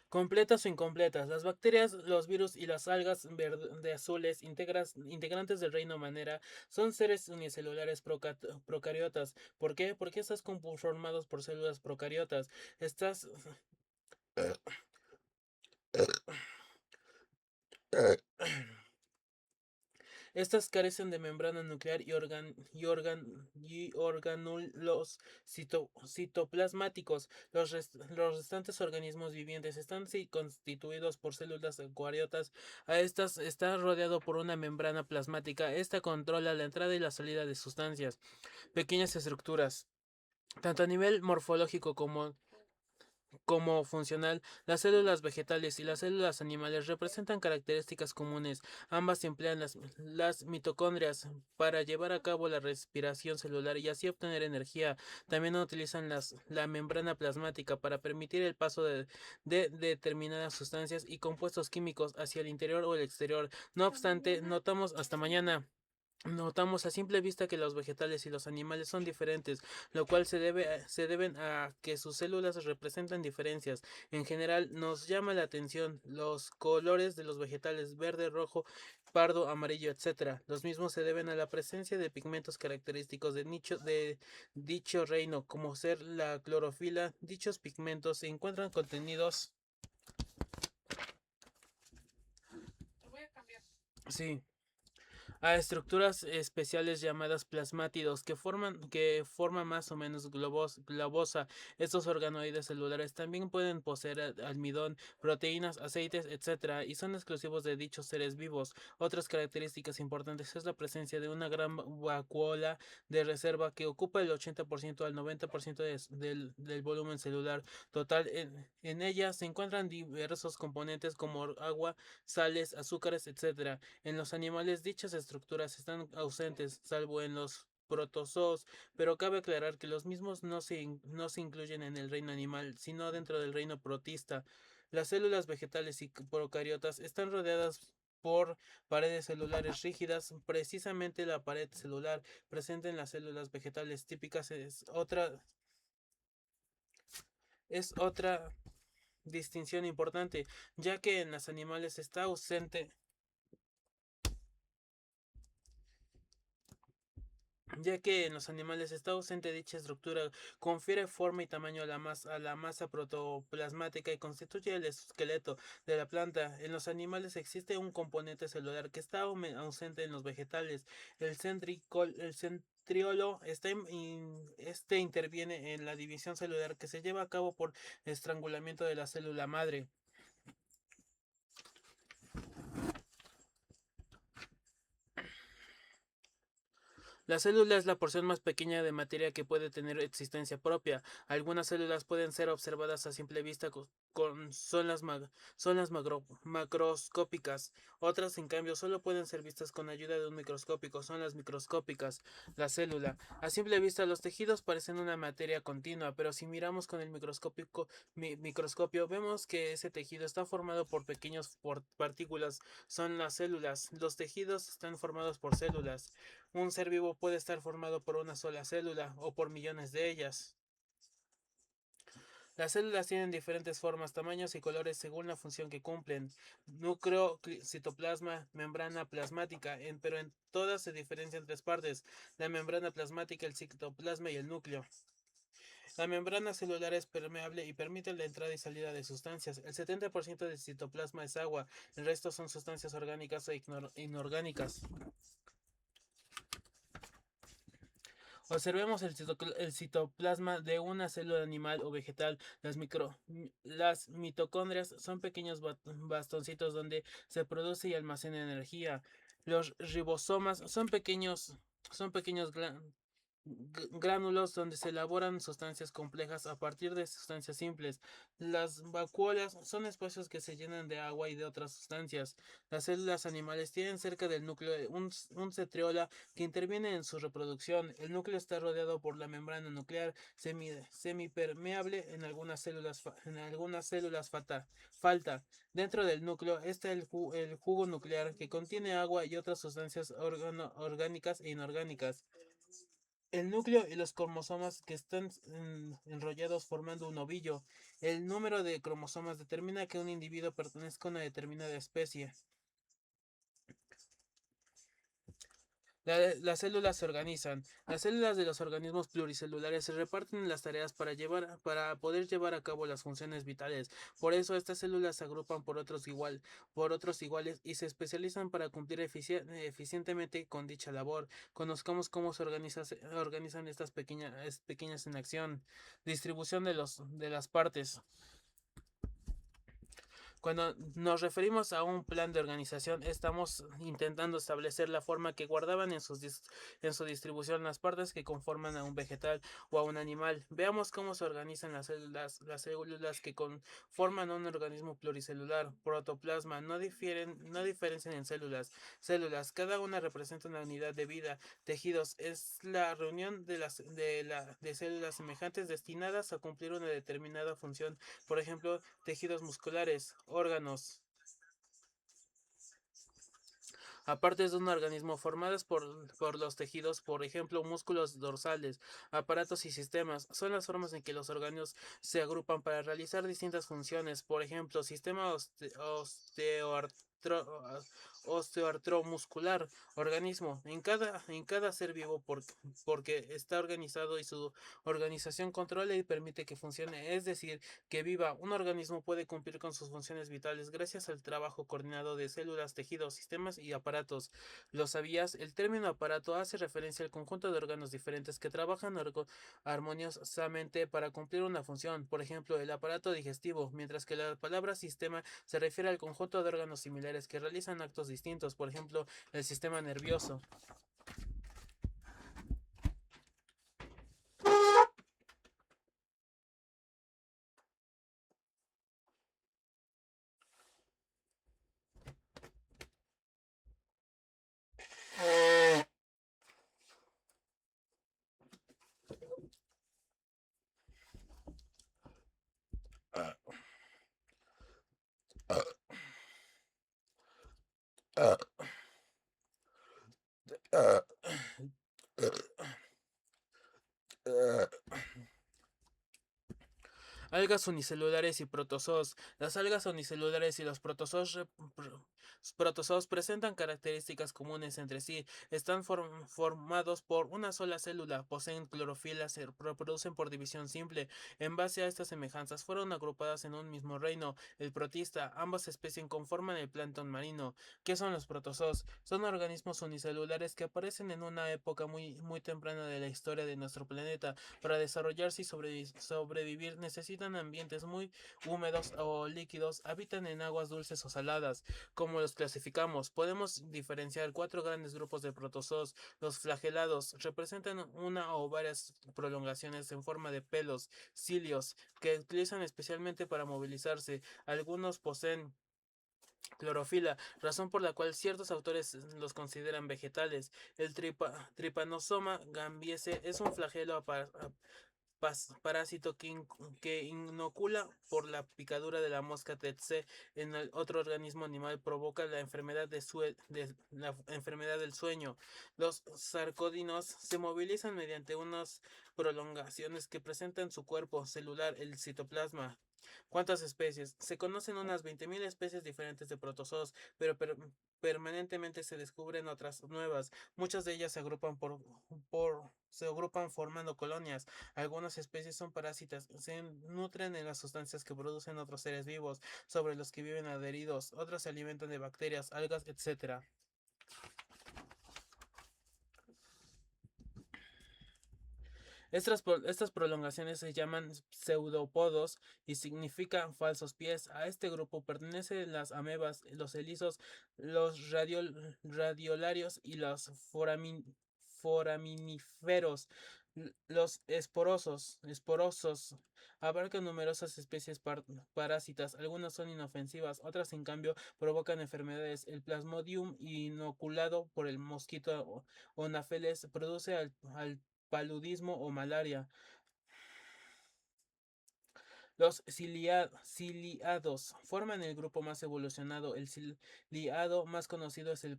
Completas o incompletas. Las bacterias, los virus y las algas verde azules, integrantes del reino manera, son seres unicelulares procariotas. ¿Por qué? Porque estás conformados por células procariotas. Estas Estas carecen de membrana nuclear y orgánulos citoplasmáticos. Los restantes organismos vivientes están constituidos por células eucariotas. A estas está rodeado por una membrana plasmática. Esta controla la entrada y la salida de sustancias. Pequeñas estructuras. Tanto a nivel morfológico como funcional, las células vegetales y las células animales representan características comunes. Ambas emplean las mitocondrias para llevar a cabo la respiración celular y así obtener energía. También utilizan la membrana plasmática para permitir el paso de determinadas sustancias y compuestos químicos hacia el interior o el exterior. No obstante, Notamos a simple vista que los vegetales y los animales son diferentes, lo cual se deben a que sus células representan diferencias. En general, nos llama la atención los colores de los vegetales verde, rojo, pardo, amarillo, etcétera. Los mismos se deben a la presencia de pigmentos característicos de dicho reino, como ser la clorofila. Dichos pigmentos se encuentran contenidos. Sí. A estructuras especiales llamadas plasmátidos que forman más o menos globosa. Estos organoides celulares también pueden poseer almidón, proteínas, aceites, etcétera, y son exclusivos de dichos seres vivos. Otras características importantes es la presencia de una gran vacuola de reserva que ocupa el 80% al 90% del volumen celular total. En ella se encuentran diversos componentes como agua, sales, azúcares, etcétera. En los animales dichas estructuras están ausentes, salvo en los protozoos, pero cabe aclarar que los mismos no se incluyen en el reino animal, sino dentro del reino protista. Las células vegetales y procariotas están rodeadas por paredes celulares rígidas. Precisamente la pared celular presente en las células vegetales típicas es otra distinción importante, ya que en los animales está ausente ya que en los animales está ausente dicha estructura, confiere forma y tamaño a a la masa protoplasmática y constituye el esqueleto de la planta. En los animales existe un componente celular que está ausente en los vegetales. El centriolo este interviene en la división celular que se lleva a cabo por estrangulamiento de la célula madre. La célula es la porción más pequeña de materia que puede tener existencia propia. Algunas células pueden ser observadas a simple vista son las macroscópicas. Otras, en cambio, solo pueden ser vistas con ayuda de un microscópico, son las microscópicas. La célula. A simple vista, los tejidos parecen una materia continua, pero si miramos con el microscopio, vemos que ese tejido está formado por pequeñas partículas. Son las células. Los tejidos están formados por células. Un ser vivo puede estar formado por una sola célula o por millones de ellas. Las células tienen diferentes formas, tamaños y colores según la función que cumplen. Núcleo, citoplasma, membrana plasmática, pero en todas se diferencian tres partes: la membrana plasmática, el citoplasma y el núcleo. La membrana celular es permeable y permite la entrada y salida de sustancias. El 70% del citoplasma es agua, el resto son sustancias orgánicas e inorgánicas. Observemos el citoplasma de una célula animal o vegetal. Las mitocondrias son pequeños bastoncitos donde se produce y almacena energía. Los ribosomas son pequeños gránulos donde se elaboran sustancias complejas a partir de sustancias simples. Las vacuolas son espacios que se llenan de agua y de otras sustancias. Las células animales tienen cerca del núcleo un cetriola que interviene en su reproducción. El núcleo está rodeado por la membrana nuclear semipermeable en algunas células falta. Dentro del núcleo está el jugo nuclear que contiene agua y otras sustancias orgánicas e inorgánicas. El núcleo y los cromosomas que están enrollados formando un ovillo. El número de cromosomas determina que un individuo pertenezca a una determinada especie. Las células se organizan. Las células de los organismos pluricelulares se reparten en las tareas para poder llevar a cabo las funciones vitales. Por eso estas células se agrupan por otros iguales y se especializan para cumplir eficientemente con dicha labor. Conozcamos cómo se organizan estas pequeñas en acción. Distribución de las partes. Cuando nos referimos a un plan de organización, estamos intentando establecer la forma que guardaban en su distribución las partes que conforman a un vegetal o a un animal. Veamos cómo se organizan las células que conforman un organismo pluricelular. Protoplasma no diferencian en células. Cada una representa una unidad de vida. Tejidos es la reunión de células semejantes destinadas a cumplir una determinada función. Por ejemplo, tejidos musculares, órganos, aparte de un organismo formadas por los tejidos, por ejemplo, músculos dorsales, aparatos y sistemas, son las formas en que los órganos se agrupan para realizar distintas funciones. Por ejemplo, sistema osteoartromuscular, organismo, en cada ser vivo porque está organizado y su organización controla y permite que funcione, es decir, que viva. Un organismo puede cumplir con sus funciones vitales gracias al trabajo coordinado de células, tejidos, sistemas y aparatos. ¿Lo sabías? El término aparato hace referencia al conjunto de órganos diferentes que trabajan armoniosamente para cumplir una función. Por ejemplo, el aparato digestivo, mientras que la palabra sistema se refiere al conjunto de órganos similares que realizan actos distintos. Por ejemplo, el sistema nervioso. Algas unicelulares y protozoos. Las algas unicelulares y los protozoos presentan características comunes entre sí. Están formados por una sola célula, poseen clorofila, se reproducen por división simple. En base a estas semejanzas, fueron agrupadas en un mismo reino, el protista. Ambas especies conforman el plancton marino. ¿Qué son los protozoos? Son organismos unicelulares que aparecen en una época muy temprana de la historia de nuestro planeta. Para desarrollarse y sobrevivir necesitan ambientes muy húmedos o líquidos, habitan en aguas dulces o saladas. ¿Cómo los clasificamos? Podemos diferenciar cuatro grandes grupos de protozoos. Los flagelados representan una o varias prolongaciones en forma de pelos, cilios, que utilizan especialmente para movilizarse. Algunos poseen clorofila, razón por la cual ciertos autores los consideran vegetales. El Trypanosoma gambiese es un flagelo parásito que inocula por la picadura de la mosca tsetse en el otro organismo animal, provoca la la enfermedad del sueño. Los sarcódinos se movilizan mediante unas prolongaciones que presentan su cuerpo celular, el citoplasma. ¿Cuántas especies? Se conocen unas 20.000 especies diferentes de protozoos, pero permanentemente se descubren otras nuevas. Muchas de ellas se agrupan formando colonias. Algunas especies son parásitas, se nutren en las sustancias que producen otros seres vivos sobre los que viven adheridos, otras se alimentan de bacterias, algas, etcétera. Estas prolongaciones se llaman pseudopodos y significan falsos pies. A este grupo pertenecen las amebas, los elizos, los radiolarios y los foraminíferos. Los esporosos abarcan numerosas especies parásitas. Algunas son inofensivas, otras en cambio provocan enfermedades. El Plasmodium inoculado por el mosquito Anopheles produce al paludismo o malaria. Los ciliados forman el grupo más evolucionado. El ciliado más conocido es el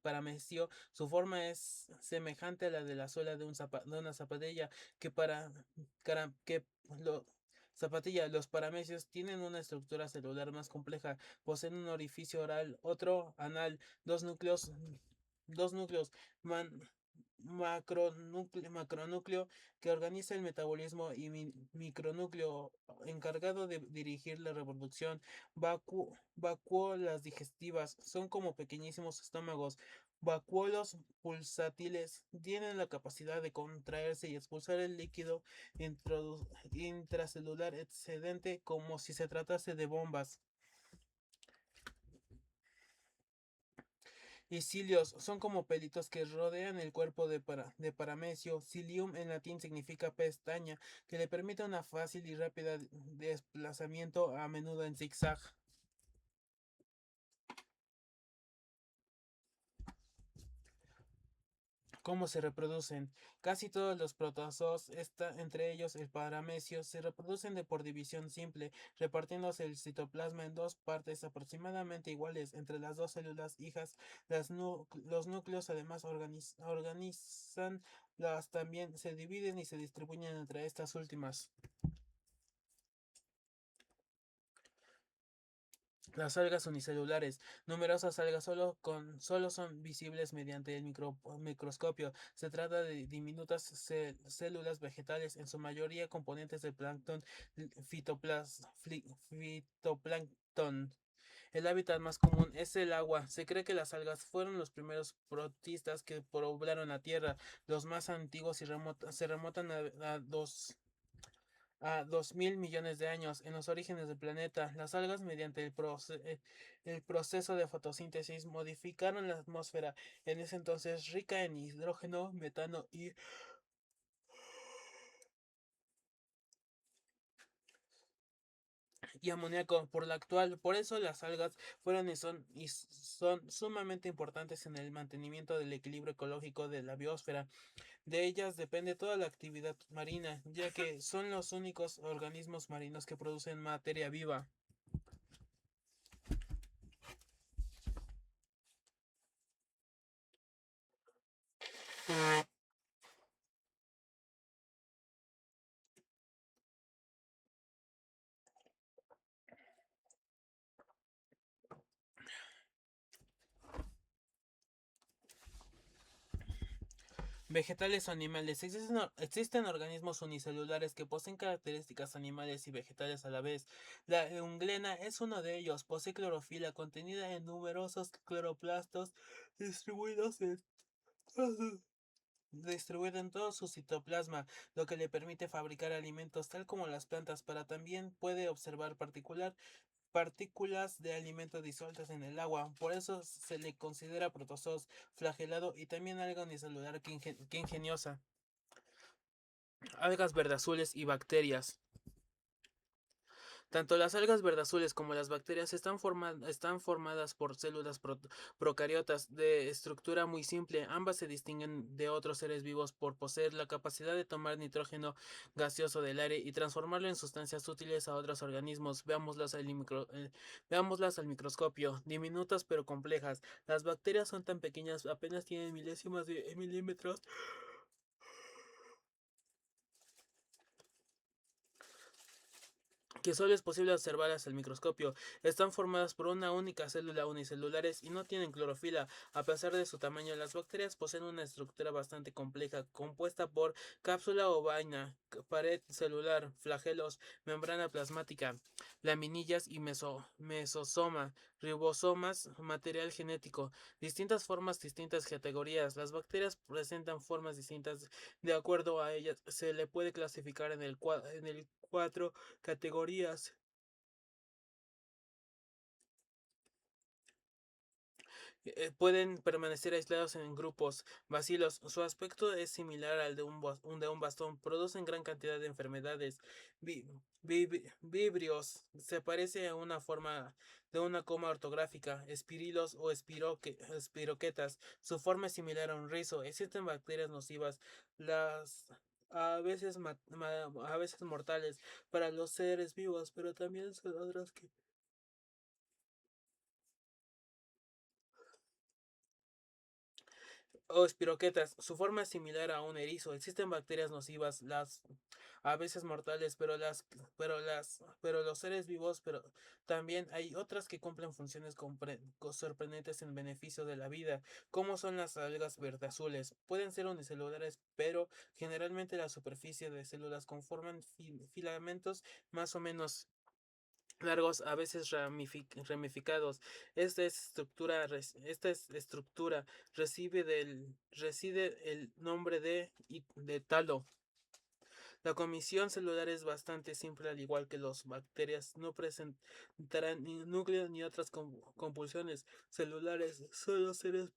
paramecio. Su forma es semejante a la de la suela de una zapatilla que para que lo, zapatilla. Los paramecios tienen una estructura celular más compleja. Poseen un orificio oral, otro anal, dos núcleos man- macronúcleo que organiza el metabolismo y micronúcleo encargado de dirigir la reproducción. Vacuolas digestivas son como pequeñísimos estómagos. Vacuolos pulsátiles tienen la capacidad de contraerse y expulsar el líquido intracelular excedente como si se tratase de bombas. Y cilios son como pelitos que rodean el cuerpo de paramecio. Cilium en latín significa pestaña, que le permite una fácil y rápida desplazamiento, a menudo en zigzag. ¿Cómo se reproducen? Casi todos los protozoos, entre ellos el paramecio, se reproducen por división simple, repartiéndose el citoplasma en dos partes aproximadamente iguales entre las dos células hijas. Los núcleos además organizan las también se dividen y se distribuyen entre estas últimas. Las algas unicelulares. Numerosas algas solo son visibles mediante el microscopio. Se trata de diminutas células vegetales, en su mayoría componentes del plancton fitoplancton. El hábitat más común es el agua. Se cree que las algas fueron los primeros protistas que poblaron la Tierra. Los más antiguos se remontan a 2.000 millones de años. En los orígenes del planeta, las algas, mediante el proceso de fotosíntesis, modificaron la atmósfera, en ese entonces rica en hidrógeno, metano y amoníaco por la actual. Por eso las algas fueron y son sumamente importantes en el mantenimiento del equilibrio ecológico de la biosfera. De ellas depende toda la actividad marina, ya que son los únicos organismos marinos que producen materia viva. Vegetales o animales. Existen organismos unicelulares que poseen características animales y vegetales a la vez. La euglena es uno de ellos. Posee clorofila contenida en numerosos cloroplastos distribuidos en todo todo su citoplasma, lo que le permite fabricar alimentos tal como las plantas, pero también puede observar partículas de alimento disueltas en el agua. Por eso se le considera protozoos, flagelado y también alga unicelular que ingeniosa. Algas verdazules y bacterias. Tanto las algas verdazules como las bacterias están formadas por células procariotas de estructura muy simple. Ambas se distinguen de otros seres vivos por poseer la capacidad de tomar nitrógeno gaseoso del aire y transformarlo en sustancias útiles a otros organismos. Veámoslas al microscopio. Diminutas pero complejas. Las bacterias son tan pequeñas, apenas tienen milésimas de milímetros que solo es posible observarlas al microscopio. Están formadas por una única célula unicelulares y no tienen clorofila. A pesar de su tamaño, las bacterias poseen una estructura bastante compleja, compuesta por cápsula o vaina, pared celular, flagelos, membrana plasmática, laminillas y mesosoma, ribosomas, material genético, distintas formas, distintas categorías. Las bacterias presentan formas distintas de acuerdo a ellas. Se le puede clasificar en el cuatro categorías. Pueden permanecer aislados en grupos. Bacilos. Su aspecto es similar al de de un bastón. Producen gran cantidad de enfermedades. Vibrios. Se parece a una forma de una coma ortográfica. Espirilos o espiroquetas. Su forma es similar a un rizo. Existen bacterias nocivas. Las a veces mortales para los seres vivos, pero también son otras que o espiroquetas. Su forma es similar a un erizo. Existen bacterias nocivas, las a veces mortales, pero los seres vivos, pero también hay otras que cumplen funciones sorprendentes en beneficio de la vida, como son las algas verde azules. Pueden ser unicelulares, pero generalmente la superficie de células conforman filamentos más o menos largos, a veces ramificados. Esta estructura reside el nombre de talo. La comisión celular es bastante simple, al igual que las bacterias. No presentarán ni núcleo ni otras compulsiones celulares, solo seres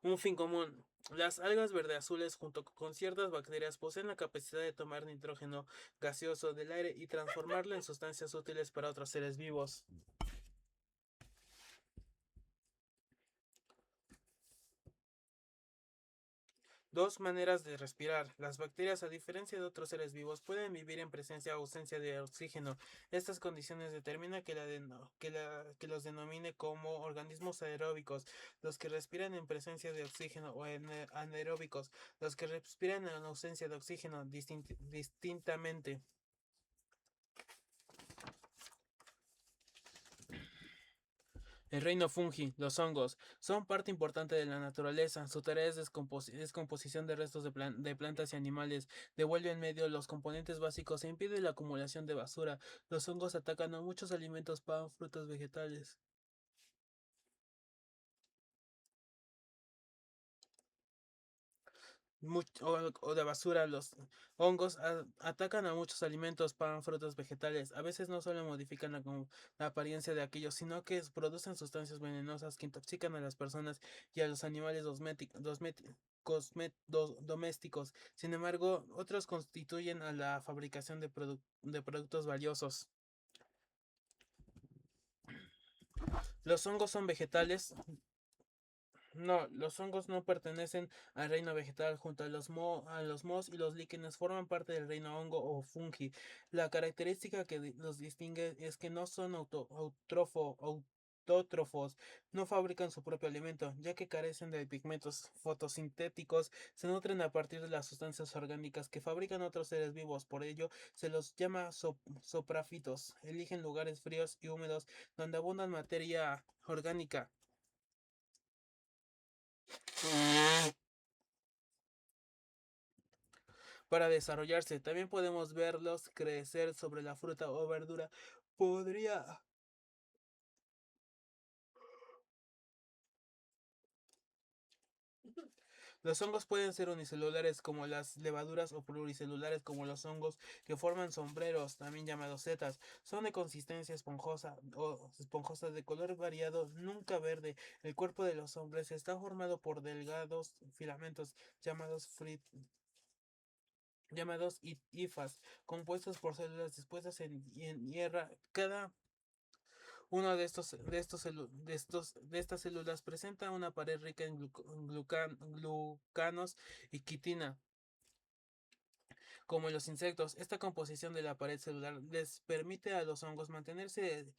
un fin común. Las algas verde azules junto con ciertas bacterias poseen la capacidad de tomar nitrógeno gaseoso del aire y transformarlo en sustancias útiles para otros seres vivos. Dos maneras de respirar. Las bacterias, a diferencia de otros seres vivos, pueden vivir en presencia o ausencia de oxígeno. Estas condiciones determinan que los denomine como organismos aeróbicos, los que respiran en presencia de oxígeno, o anaeróbicos, los que respiran en ausencia de oxígeno, distintamente. El reino fungi, los hongos, son parte importante de la naturaleza. Su tarea es descomposición de restos de plantas y animales. Devuelve en medio los componentes básicos e impide la acumulación de basura. Los hongos atacan a muchos alimentos, pan, frutas, vegetales. O de basura. Los hongos atacan a muchos alimentos, pan, frutas, vegetales. A veces no solo modifican la apariencia de aquellos, sino que producen sustancias venenosas que intoxican a las personas y a los animales domésticos. Sin embargo, otros constituyen a la fabricación de productos valiosos. Los hongos son vegetales. No, los hongos no pertenecen al reino vegetal. Junto a los mohos y los líquenes forman parte del reino hongo o fungi. La característica que los distingue es que no son autótrofos, no fabrican su propio alimento, ya que carecen de pigmentos fotosintéticos, se nutren a partir de las sustancias orgánicas que fabrican otros seres vivos. Por ello se los llama soprafitos. Eligen lugares fríos y húmedos donde abundan materia orgánica para desarrollarse. También podemos verlos crecer sobre la fruta o verdura. Podría. Los hongos pueden ser unicelulares como las levaduras o pluricelulares como los hongos que forman sombreros, también llamados setas. Son de consistencia esponjosa o esponjosa de color variado, nunca verde. El cuerpo de los hombres está formado por delgados filamentos hifas, compuestos por células dispuestas en hierra. Cada uno de estas células presenta una pared rica en glucanos y quitina. Como en los insectos, esta composición de la pared celular les permite a los hongos mantenerse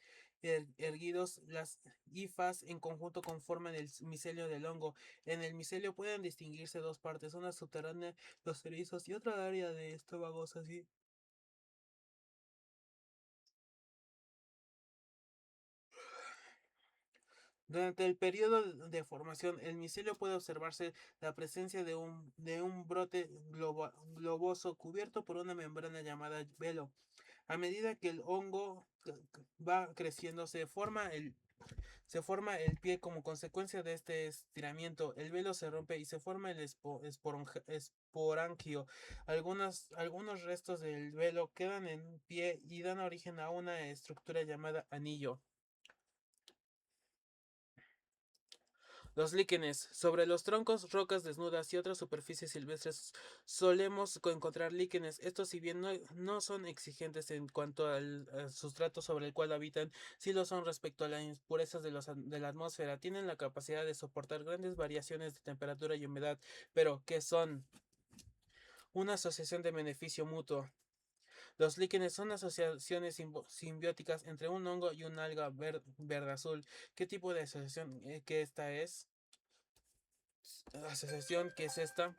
erguidos. Las hifas en conjunto conforman el micelio del hongo. En el micelio pueden distinguirse dos partes, una subterránea, los erizos, y otra área de estómagos así. Durante el periodo de formación, el micelio puede observarse la presencia de un brote globoso cubierto por una membrana llamada velo. A medida que el hongo va creciendo, se forma el pie como consecuencia de este estiramiento. El velo se rompe y se forma el esporangio. Algunos restos del velo quedan en pie y dan origen a una estructura llamada anillo. Los líquenes. Sobre los troncos, rocas desnudas y otras superficies silvestres solemos encontrar líquenes. Estos, si bien no son exigentes en cuanto al sustrato sobre el cual habitan, sí lo son respecto a las impurezas de la atmósfera. Tienen la capacidad de soportar grandes variaciones de temperatura y humedad, pero ¿qué son? Una asociación de beneficio mutuo. Los líquenes son asociaciones simbióticas entre un hongo y un alga verde-azul. ¿Qué tipo de asociación que esta es? Asociación que es esta.